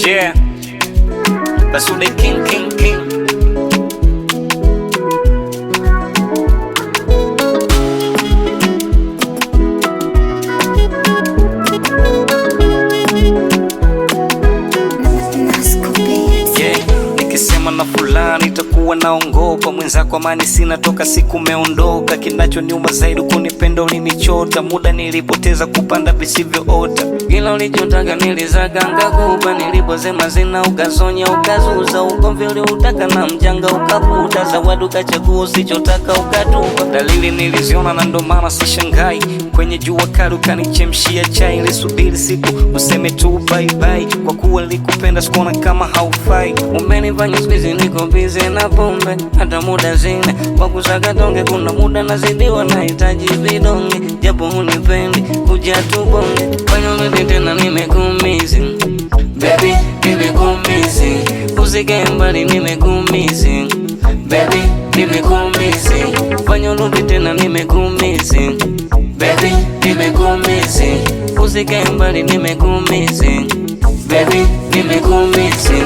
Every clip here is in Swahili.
Yeah, Basude King. Nikisema na fulani itakuwa naongopa mwenzako, amani sina toka siku meondoka. Kinachoniuma zaidi kunipenda ulinichota, muda nilipoteza kupanda visivyoota. Ila ulichotaka nilizaga ngakupa, nilipozema zina ukazonya ukazuza. Ugomvi uliutaka na mjanga ukaputa, zawadi ukachagua usichotaka ukatupa. Dalili niliziona na ndo maana sishangai, kwenye jua kali ukanichemshia chai. Nilisubiri siku useme tu bye bye, kwa kuwa nilikupenda sikuona kama haufai. Umenifanya squeeze niko busy na pombe, hata muda zine kwa kusaka tonge. Kuna muda nazidiwa nahitaji vidonge, japo hunipendi kuja tubonge. Fanya ulete tena nimekumisi baby, nimekumisi. Usikae mbali nimekumisi baby, nimekumisi. Fanya ulete tena nimekumisi baby, nimekumisi. Usikae mbali nimekumisi baby, nimekumisi.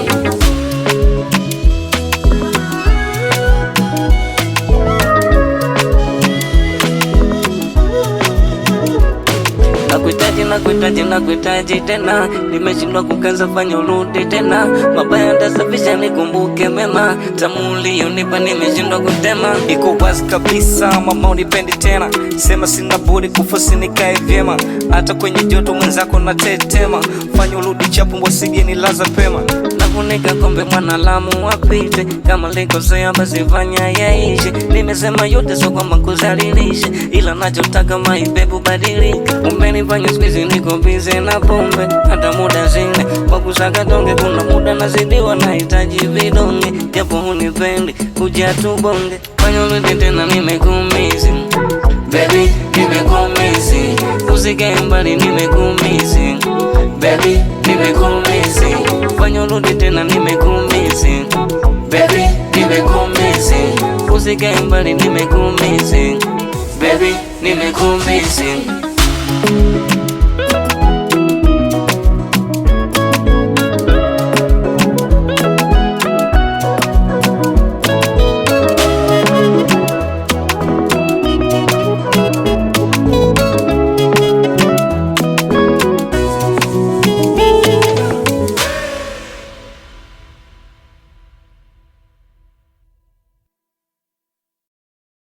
Nakuhitaji tena, nimeshindwa kukaza, fanya urudi tena. Mabaya ndasafisha nikumbuke mema, tamu uliyonipa nimeshindwa kutema. Iko wazi kabisa mama unipendi tena, sema sina budi kufosi nikae vyema. Hata kwenye joto mwenzako natetema, fanya urudi chapu wasije nilaza pema. Nafunika kombe mwana lamu wapite, kama likosea basi fanya yaishe. Nimesema yote so kwamba kuzalilishe, ila nachotaka maibebu badilika. Umenifanya squeeze niko busy na pombe, hata muda zine kwa kusaka tonge. Kuna muda nazidiwa nahitaji vidonge, japo hunipendi kuja tubonge. Fanya ulete tena nimekumisi baby, nimekumisi. Usikae mbali nimekumisi baby, nimekumisi. Fanya urudi tena nimekumisi baby, nimekumisi. Usikae mbali nimekumisi baby, nimekumisi.